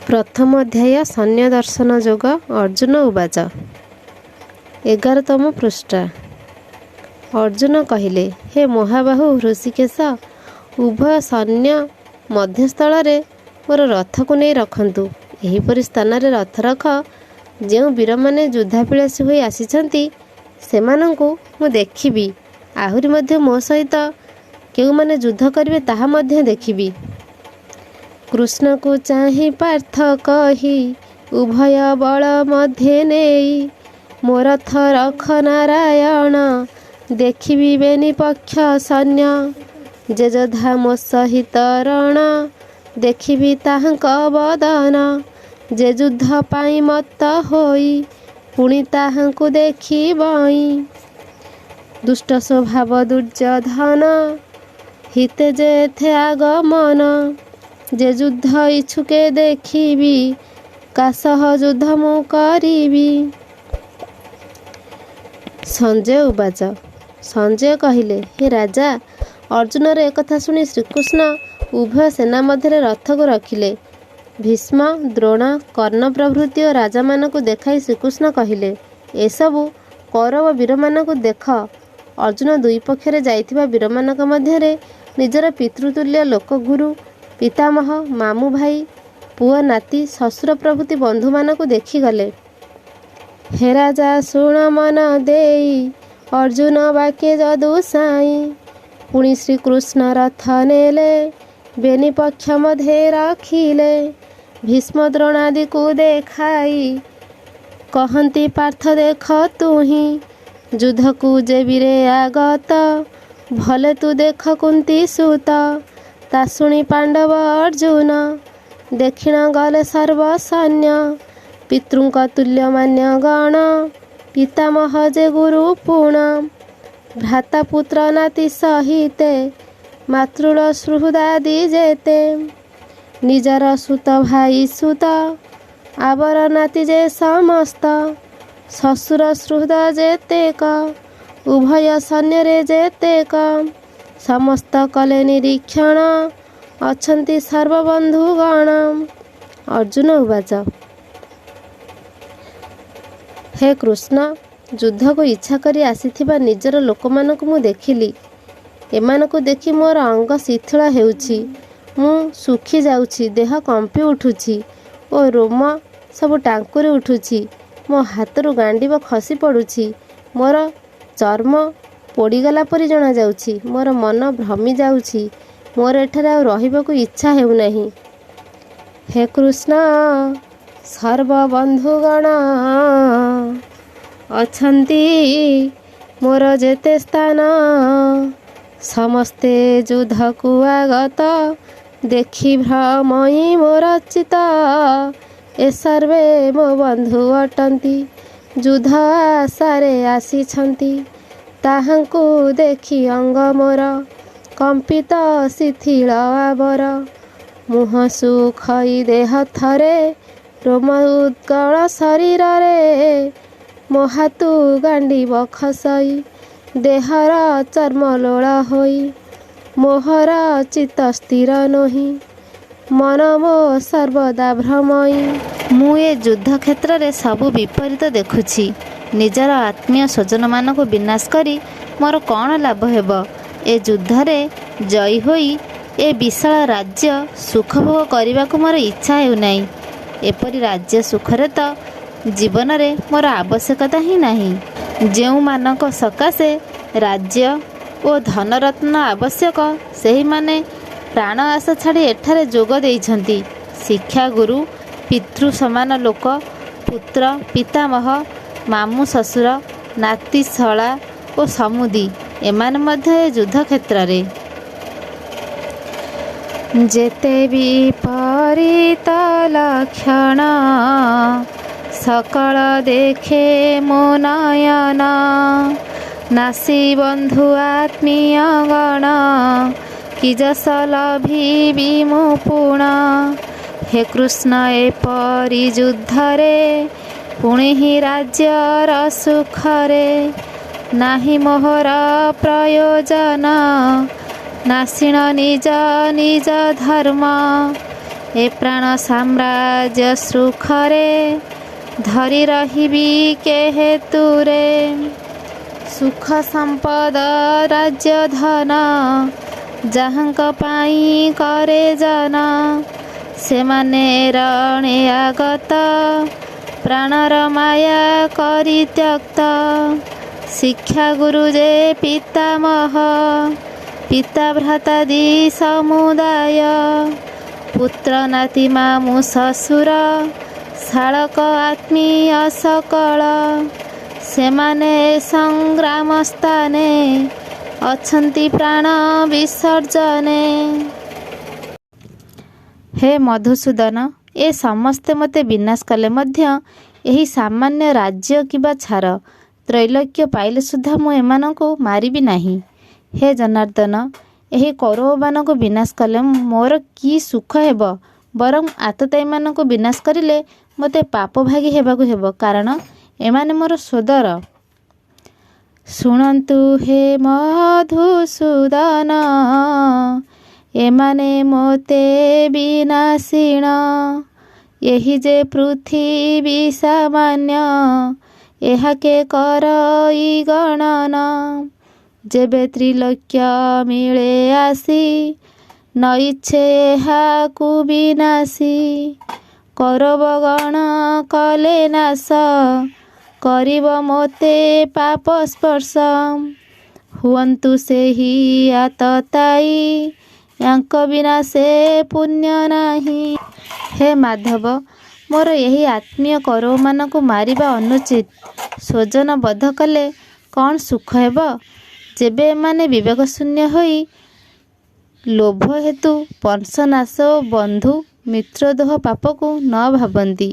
प्रथम अध्याय सैन्य दर्शन जोग अर्जुन उवाच 11तम पृष्ठा। अर्जुन कहिले, हे महाबाहु ऋषिकेश, उभय सैन्य मध्यस्थल मोर रथ को नहीं रखंतु। एहीपरि स्थान रे रथ रख, जो वीर माने युद्धाभिलाषी होई आसिछंती सेमानंकु मु देखिबी। आहुरी मध्य मो सहित केउ माने युद्ध करिवे ताहा मध्य देखिबी। कृष्ण को चाहि पार्थ कही, उभय बल मध्य नेई। मो रथ रख नारायण, देखिबी बेनि पक्ष सैन्य। जे जोधा मो सहित रण, देखिबी ताहांक बदन। जे युद्ध पाई मत्त होई, पुणी ताहांकु देखिबई। दुष्ट स्वभाव दुर्योधन, हिते जेथे आगमन। जे युद्ध इच्छुके देखिबी, कासह युद्ध मु करिबी। संजय उवाच। संजय कहिले, हे राजा, अर्जुनर एकथा शुणी श्रीकृष्ण उभय सेना मध्य रथ को रखिले। भीष्म, द्रोण, कर्ण प्रभृति और राजा मानकु देखाई श्रीकृष्ण कहिले, एसबु कौरव वीर मानकु देख। अर्जुन दुई पक्षरे जाइथिबा वीर मानक मध्यरे निजर पितृतुल्य लोकगुरु, पितामह, मामू भाई, पुआ नाती, शशुर प्रभृति बंधु मानकु देखिगले। हे राजा शुण मन देई, अर्जुन वाक्य जदु साई। पुणी श्रीकृष्ण रथ नेले, बेनि पक्ष मध्य रखिले। भीष्म द्रोणादि को देखाई, कहंती पार्थ देख तुही। युद्ध को जे वीरे आगत, भले तू देख कुंती सुत। ता शुणी पांडव अर्जुन, दक्षिण गले सर्व सैन्य। पितृंक तुल्य मान्य गण, पितामह जे गुरु पुण। भ्राता पुत्र नाती सहिते, मातृल सुहृदादि जेते। निजर सुत भाई सुत, आवर नाती जे समस्त। शशुर सुहृद जेतेक, उभय सैन्य जेतेक। समस्त कले निरीक्षण, अछंती सर्वबंधुगण। अर्जुन उवाच। हे कृष्ण, युद्ध को इच्छा करी आसीथिबा निजर लोकमानकु मु देखिली। एमानकु देखि मोर अंग शिथिल हेउछि, मु सुखी जाउछि, देह कंपी उठुछि ओ रोम सब टांकुरी उठुछि। मो हातरू गांडीब खसी पड़ुछि, मोर चर्म पोड़ीगला परि जणा जाउछि। मोर मन भ्रमी जाउछि, मोर एठारे आ रहिबाकु इच्छा हेउ नाही। हे कृष्ण, सर्वबंधुगण अछंती मोर जेते स्थान। समस्ते युद्ध को आगत, देखि भ्रमई मोर चित। ए सर्वे मो बंधु अटंती, युद्ध आशारे आसीछंती। ताहांकु देखि अंग मोर, कंपित शिथिल आवर। मुह सुखई देह थरे, रोम उद्गल शरीर रे। मो हातु गांडीब खसई, देहर चर्म लोला होई। मोहर चित्त स्थिर नोही, मन मो सर्वदा भ्रमई। मु ए युद्ध क्षेत्र रे सबु विपरीत देखुछि। निजर आत्मीय स्वजन मानक विनाश करी मोर कौन लाभ हेब। ए युद्ध रे जयी होई ए विशाल राज्य सुख भोग करने को मोर इच्छा हेउ नाही। एपरि राज्य सुखरे तो जीवन रे मोर आवश्यकता ही नाही। जेउ मानक सकाशे राज्य ओ धनरत्न आवश्यक, सेही माने प्राण आशा छाड़ी एठारे जोग देइछंती। शिक्षा गुरु, पितृ समान लोक, पुत्र, पितामह, मामू, शशुर, नाती, शला ओ समुदी, एमान मध्य युद्ध क्षेत्र रे। जेते विपरीत लक्षण, सकल देखे मो नयन। नासी बंधु आत्मीय गण, कि जस लभिबी मु पुण। हे कृष्ण, एपरि युद्ध रे पुणे ही राज्यर सुखरे। नाही मोहर प्रयोजन, नासिण निज निज धर्म। ଏ ପ୍ରାଣ ସାମ୍ରାଜ୍ୟ ସୁଖରେ ଧରି ରହିବି କେହେତୁରେ। ସୁଖ ସମ୍ପଦ ରାଜ୍ୟ ଧନ ଯାହାଙ୍କ ପାଇଁ କରେ ଜନ। ସେମାନେ ରଣେ ଆଗତ ପ୍ରାଣର ମାୟା କରି ତ୍ୟକ୍ତ। ଶିକ୍ଷା ଗୁରୁ ଯେ ପିତାମହ ପିତା ଭ୍ରାତାଦି ସମୁଦାୟ। ପୁତ୍ର ନାତି ମାମୁଁ ଶ୍ୱଶୁର ଶାଳକ ଆତ୍ମୀୟ ସକଳ। ସେମାନେ ସଂଗ୍ରାମ ସ୍ଥାନେ ଅଛନ୍ତି ପ୍ରାଣ ବିସର୍ଜନେ। ହେ ମଧୁସୂଦନ, ଏ ସମସ୍ତେ ମୋତେ ବିନାଶ କଲେ ମଧ୍ୟ ଏହି ସାମାନ୍ୟ ରାଜ୍ୟ କିମ୍ବା ଛାର ତ୍ରୈଲୋକ୍ୟ ପାଇଲେ ସୁଦ୍ଧା ମୁଁ ଏମାନଙ୍କୁ ମାରିବି ନାହିଁ। ହେ ଜନାର୍ଦ୍ଦନ, ଏହି କୌରବମାନଙ୍କୁ ବିନାଶ କଲେ ମୋର କି ସୁଖ ହେବ? ବରଂ ଆତତାୟୀମାନଙ୍କୁ ବିନାଶ କରିଲେ ମୋତେ ପାପଭାଗୀ ହେବାକୁ ହେବ, କାରଣ ଏମାନେ ମୋର ସୋଦର। ଶୁଣନ୍ତୁ ହେ ମଧୁସୂଦନ, ଏମାନେ ମୋତେ ବିନାଶୀଣ। ଏହି ଯେ ପୃଥିବୀ ସାମାନ୍ୟ ଏହାକେ କରଇ ଗଣନ। ଯେବେ ତ୍ରିଲୋକ୍ୟ ମିଳେ ଆସି ନଇଛେ ଏହାକୁ ବିନାଶୀ। କୌରବଗଣ କଲେ ନାଶ କରିବ ମୋତେ ପାପ ସ୍ପର୍ଶ। ହୁଅନ୍ତୁ ସେହି ଆତତାୟୀ ୟାଙ୍କ ବିନା ସେ ପୁଣ୍ୟ ନାହିଁ। ହେ ମାଧବ, ମୋର ଏହି ଆତ୍ମୀୟ କୌରବମାନଙ୍କୁ ମାରିବା ଅନୁଚିତ। ସ୍ୱଜନ ବଧ କଲେ କ'ଣ ସୁଖ ହେବ? ଯେବେ ଏମାନେ ବିବେକଶୂନ୍ୟ ହୋଇ ଲୋଭ ହେତୁ ବଂଶନାଶ ଓ ବନ୍ଧୁ ମିତ୍ରଦୋହ ପାପକୁ ନ ଭାବନ୍ତି।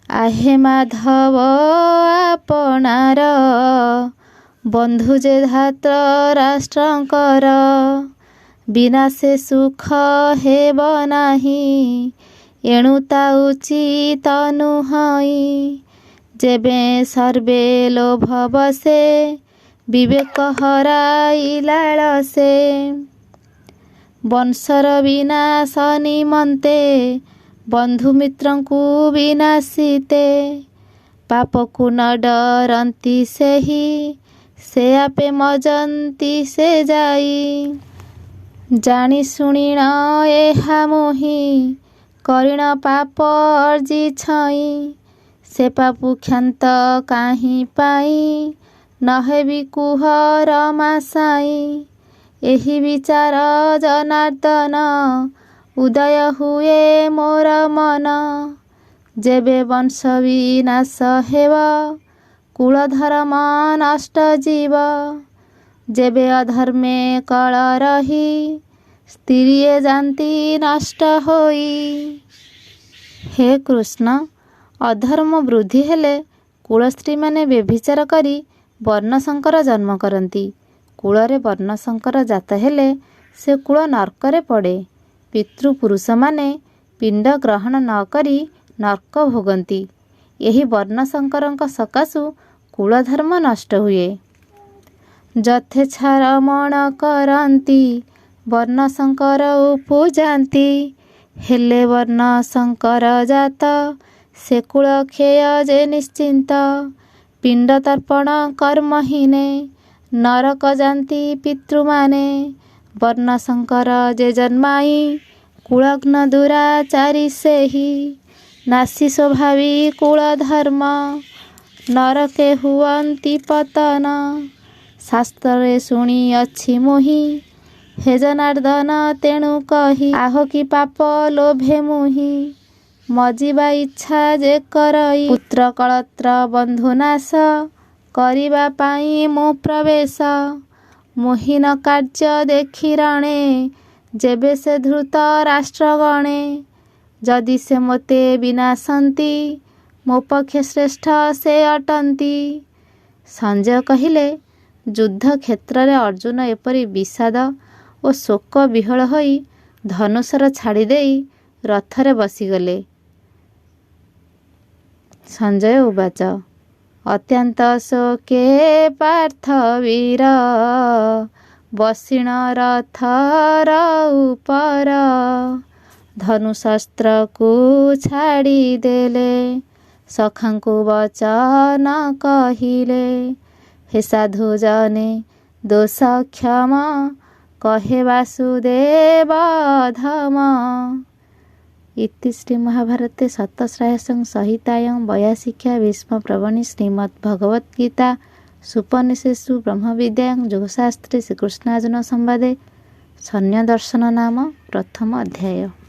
ଆହେ ମାଧବ, ଆପଣାର ବନ୍ଧୁ ଯେ ଧାତ୍ର ରାଷ୍ଟ୍ରଙ୍କର। ବିନା ସେ ସୁଖ ହେବ ନାହିଁ, ଏଣୁ ତା ଉଚିତ ନୁହଁ। ଯେବେ ସର୍ବେ ଲୋଭ ବସେ ବିବେକ ହରାଇ ଲାଳସେ। ବଂଶର ବିନାଶ ନିମନ୍ତେ ବନ୍ଧୁ ମିତ୍ରଙ୍କୁ ବିନାଶିତେ। ପାପକୁ ନ ଡରନ୍ତି ସେହି ସେ ଆପେ ମଜନ୍ତି ସେ ଯାଇ। ଜାଣି ଶୁଣିଣ ଏହା ମୋହି କରିଣ ପାପ ଅର୍ଜି ଛଇ। ସେ ପାପୁ କ୍ଷାନ୍ତ କାହିଁ ପାଇ ନହେବି କୁହ ରମାସାଇ। ଏହି ବିଚାର ଜନାର୍ଦ୍ଦନ ଉଦୟ ହୁଏ ମୋର ମନ। ଯେବେ ବଂଶ ବିନାଶ ହେବ କୁଳ ଧର୍ମ ନଷ୍ଟ ଯିବ। ଯେବେ ଅଧର୍ମେ କଳ ରହି ସ୍ତ୍ରୀଏ ଯାନ୍ତି ନଷ୍ଟ ହୋଇ। ହେ କୃଷ୍ଣ, ଅଧର୍ମ ବୃଦ୍ଧି ହେଲେ କୁଳସ୍ତ୍ରୀମାନେ ବ୍ୟଭିଚାର କରି ବର୍ଣ୍ଣଶଙ୍କର ଜନ୍ମ କରନ୍ତି। କୁଳରେ ବର୍ଣ୍ଣଶଙ୍କର ଜାତ ହେଲେ ସେ କୁଳ ନର୍କରେ ପଡ଼େ। ପିତୃପୁରୁଷମାନେ ପିଣ୍ଡ ଗ୍ରହଣ ନ କରି ନର୍କ ଭୋଗନ୍ତି। ଏହି ବର୍ଣ୍ଣଶଙ୍କରଙ୍କ ସକାଶୁ କୁଳଧର୍ମ ନଷ୍ଟ ହୁଏ। ଯଥେଚ୍ଛା ରମଣ କରନ୍ତି ବର୍ଣ୍ଣଶଙ୍କର ଉପୁଜାନ୍ତି। ହେଲେ ବର୍ଣ୍ଣଶଙ୍କର ଜାତ ସେ କୁଳ କ୍ଷୟ ଯେ ନିଶ୍ଚିନ୍ତ। ପିଣ୍ଡ ତର୍ପଣ କର୍ମହୀନେ ନରକ ଯାନ୍ତି ପିତୃମାନେ। ବର୍ଣ୍ଣଶଙ୍କର ଯେ ଜନ୍ମାଇ କୁଳଘ୍ନ ଦୁରାଚାରୀ ସେହି। ନାସି ସ୍ୱଭାବୀ କୁଳ ଧର୍ମ ନରକେ ହୁଅନ୍ତି ପତନ। ଶାସ୍ତ୍ରରେ ଶୁଣିଅଛି ମୁହିଁ ହେ ଜନାର୍ଦ୍ଦନ ତେଣୁ କହି। ଆହ କି ପାପ ଲୋଭେ ମୁହିଁ ମଜିବା ଇଚ୍ଛା ଯେ କରଇ। ପୁତ୍ର କଳତ୍ର ବନ୍ଧୁ ନାଶ କରିବା ପାଇଁ ମୁଁ ପ୍ରବେଶ। ମୋହିନ କାର୍ଯ୍ୟ ଦେଖି ରଣେ ଯେବେ ସେ ଧୃତ ରାଷ୍ଟ୍ରଗଣେ। ଯଦି ସେ ମୋତେ ବିନାଶନ୍ତି ମୋ ପକ୍ଷେ ଶ୍ରେଷ୍ଠ ସେ ଅଟନ୍ତି। ସଞ୍ଜୟ କହିଲେ, ଯୁଦ୍ଧ କ୍ଷେତ୍ରରେ ଅର୍ଜୁନ ଏପରି ବିଷାଦ ଓ ଶୋକ ବିହ୍ୱଳ ହୋଇ ଧନୁଶର ଛାଡ଼ିଦେଇ ରଥରେ ବସିଗଲେ। ସଞ୍ଜୟ ଉବାଚ, ଅତ୍ୟନ୍ତ ଶୋକେ ପାର୍ଥ ବୀର ବସିଣ ରଥର ଉପର। ଧନୁଶସ୍ତ୍ରକୁ ଛାଡ଼ିଦେଲେ, ସଖାଙ୍କୁ ବଚନ କହିଲେ, ହେ ସାଧୁ ଜନେ ଦୋଷ କ୍ଷମ, କହେ ବାସୁଦେବ ଧମ। ଇତି ଶ୍ରୀ ମହାଭାରତେ ଶତସ୍ରାୟସଂ ସଂହିତାୟଂ ବୟାଶିକ୍ଷା ଭୀଷ୍ମ ପ୍ରବଣୀ ଶ୍ରୀମଦ୍ ଭଗବତ୍ ଗୀତା ସୁପନିଷେଷୁ ବ୍ରହ୍ମବିଦ୍ୟାୟାଂ ଯୋଗଶାସ୍ତ୍ରେ ଶ୍ରୀକୃଷ୍ଣାର୍ଜୁନ ସମ୍ବାଦେ ସୈନ୍ୟ ଦର୍ଶନ ନାମ ପ୍ରଥମ ଅଧ୍ୟାୟ।